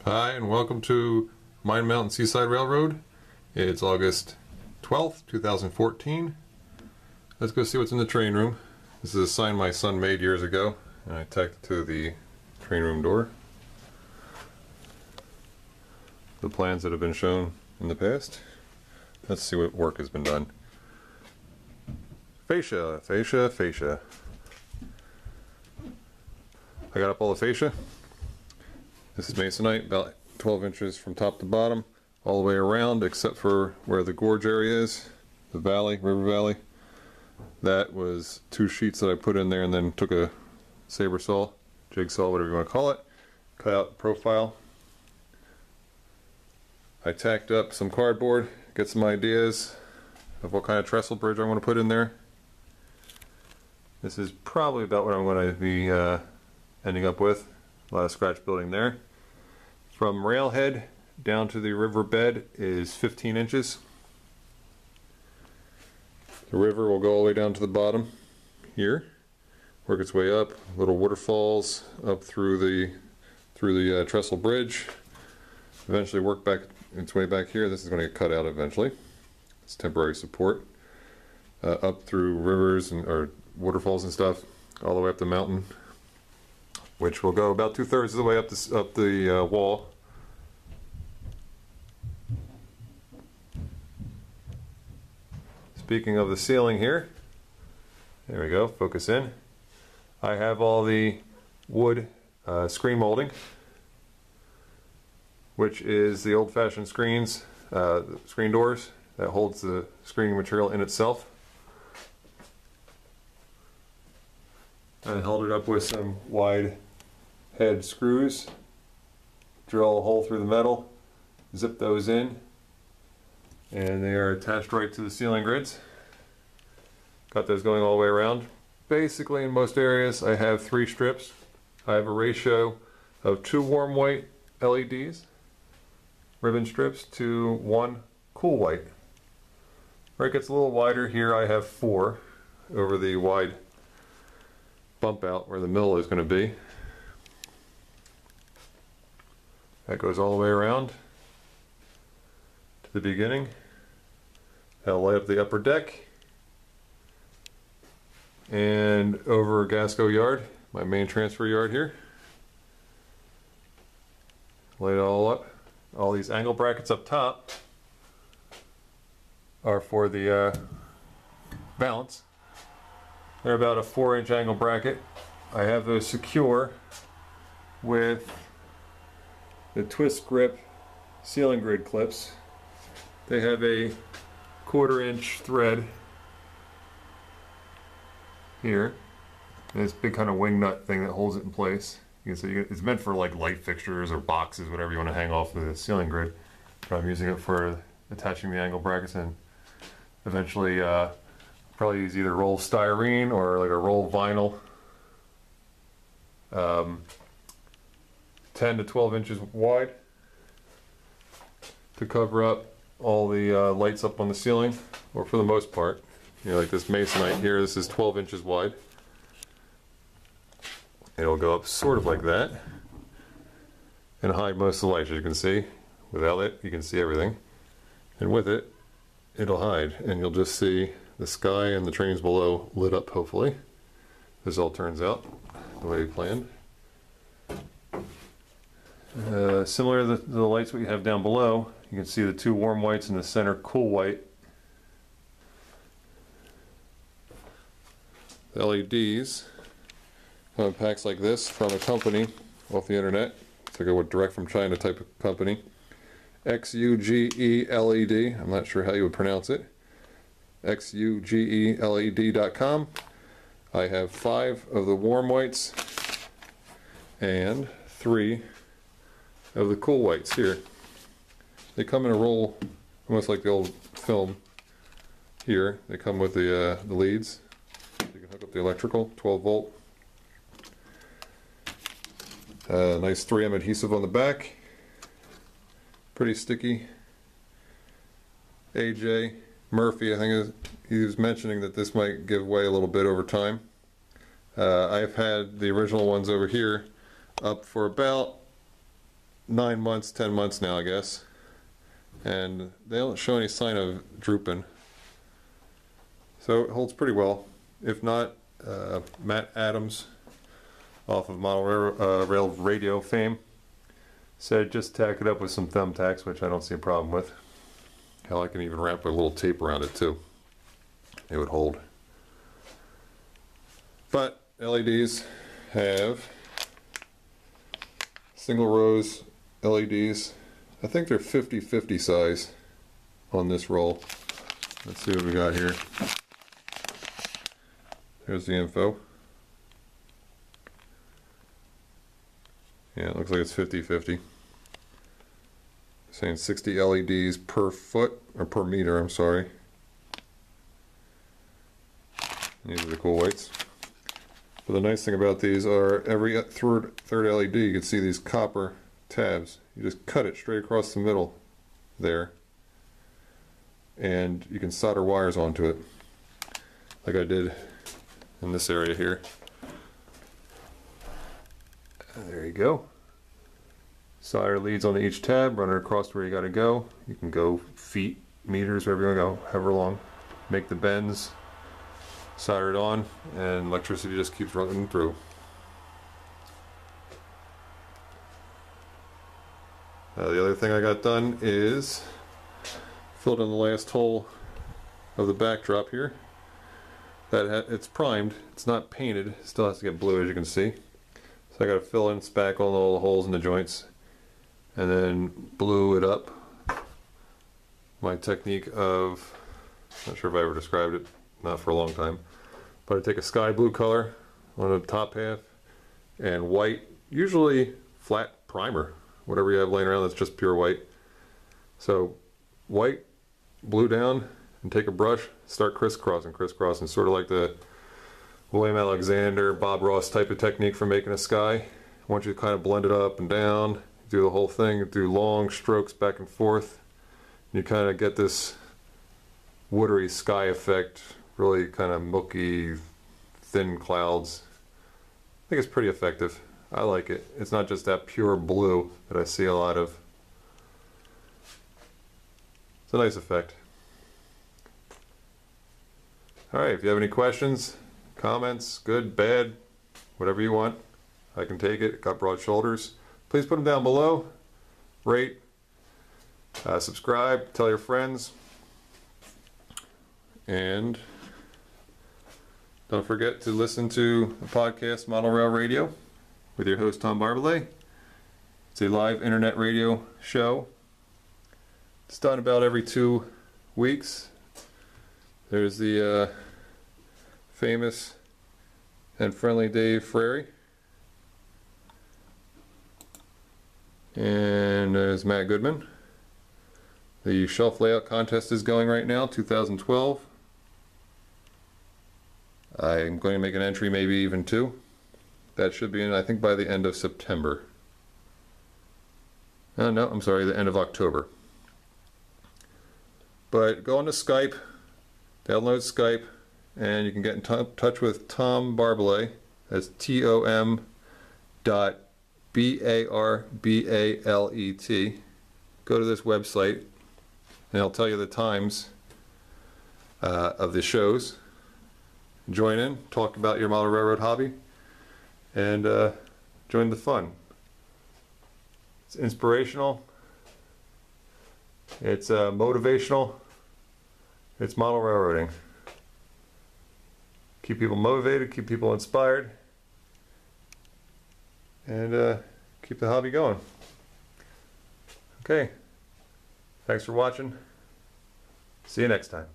Hi, and welcome to Mine Mountain Seaside Railroad. It's August 12th, 2014. Let's go see what's in the train room. This is a sign my son made years ago, and I tacked it to the train room door. The plans that have been shown in the past. Let's see what work has been done. Fascia, fascia, fascia. I got up all the fascia. This is Masonite, about 12 inches from top to bottom, all the way around except for where the gorge area is, the valley, river valley. That was 2 sheets that I put in there and then took a saber saw, jigsaw, whatever you want to call it, cut out the profile. I tacked up some cardboard, get some ideas of what kind of trestle bridge I want to put in there. This is probably about what I'm going to be ending up with. A lot of scratch building there. From railhead down to the river bed is 15 inches. The river will go all the way down to the bottom here, work its way up, little waterfalls up through the trestle bridge, eventually work back its way back here. This is going to get cut out eventually. It's temporary support. Up through rivers or waterfalls and stuff, all the way up the mountain, which will go about 2/3 of the way up the wall. Speaking of the ceiling here, there we go, focus in. I have all the wood screen molding, which is the old-fashioned screens, screen doors that holds the screening material in itself. I held it up with some wide head screws, drill a hole through the metal, zip those in, and they are attached right to the ceiling grids. Got those going all the way around. Basically in most areas I have 3 strips. I have a ratio of 2 warm white LEDs, ribbon strips, to 1 cool white. Where it gets a little wider here, I have 4 over the wide bump out where the mill is going to be. That goes all the way around to the beginning. That'll light up the upper deck and over Gasko yard, my main transfer yard here. Light it all up. All these angle brackets up top are for the valence. They're about a 4-inch angle bracket. I have those secure with the twist grip ceiling grid clips. They have a 1/4-inch thread here, and this big kind of wing nut thing that holds it in place. You can see it's meant for like light fixtures or boxes, whatever you want to hang off the ceiling grid. But I'm using it for attaching the angle brackets, and eventually probably use either roll styrene or like a roll vinyl, 10 to 12 inches wide, to cover up all the lights up on the ceiling, or for the most part. You know, like this Masonite here, this is 12 inches wide. It'll go up sort of like that and hide most of the lights, as you can see. Without it, you can see everything, and with it, it'll hide, and you'll just see the sky and the trains below lit up, hopefully. This all turns out the way we planned. Similar to the lights we have down below, you can see the 2 warm whites in the center cool white. The LEDs come in packs like this from a company off the internet. It's like a direct from China type of company. XUGE-LED, I'm not sure how you would pronounce it. XUGELED.com. I have 5 of the warm whites and 3 of the cool whites here. They come in a roll, almost like the old film here. They come with the leads. You can hook up the electrical, 12 volt. Nice 3M adhesive on the back. Pretty sticky. AJ Murphy, I think he was mentioning that this might give way a little bit over time. I've had the original ones over here up for about 9 months, 10 months now, I guess. And they don't show any sign of drooping. So it holds pretty well. If not, Matt Adams off of Model Rail Radio fame said just tack it up with some thumbtacks, which I don't see a problem with. Hell, I can even wrap a little tape around it too. It would hold. But LEDs have single rows LEDs. I think they're 50/50 size on this roll. Let's see what we got here. There's the info. Yeah, it looks like it's 50/50. Saying 60 LEDs per foot, or per meter, I'm sorry. These are the cool whites. But the nice thing about these are every third LED, you can see these copper tabs. You just cut it straight across the middle there, and you can solder wires onto it, like I did in this area here. And there you go. Solder leads on each tab, run it across where you got to go. You can go feet, meters, wherever you want to go, however long. Make the bends, solder it on, and electricity just keeps running through. The other thing I got done is filled in the last hole of the backdrop here. It's primed, it's not painted, it still has to get blue, as you can see. So I got to fill in, spackle all the holes in the joints, and then blue it up. My technique of, not sure if I ever described it, not for a long time, but I take a sky blue color on the top half and white, usually flat primer, whatever you have laying around that's just pure white. So white, blue down, and take a brush, start crisscrossing, sort of like the William Alexander, Bob Ross type of technique for making a sky. Once you kind of blend it up and down, do the whole thing, do long strokes back and forth, you kind of get this watery sky effect, really kind of milky, thin clouds. I think it's pretty effective. I like it. It's not just that pure blue that I see a lot of. It's a nice effect. Alright, if you have any questions, comments, good, bad, whatever you want, I can take it. Got broad shoulders. Please put them down below. Rate, subscribe, tell your friends, and don't forget to listen to the podcast Model Rail Radio with your host Tom Barbalet. It's a live internet radio show. It's done about every 2 weeks. There's the famous and friendly Dave Frary. And there's Matt Goodman. The shelf layout contest is going right now, 2012. I'm going to make an entry, maybe even 2. That should be in, I think, by the end of September. No, I'm sorry, the end of October. But go on to Skype, download Skype, and you can get in touch with Tom Barbalet. That's TOM.BARBALET. Go to this website, and I'll tell you the times of the shows. Join in, talk about your model railroad hobby, and join the fun. It's inspirational, it's motivational, it's model railroading. Keep people motivated, keep people inspired, and keep the hobby going. Okay, thanks for watching. See you next time.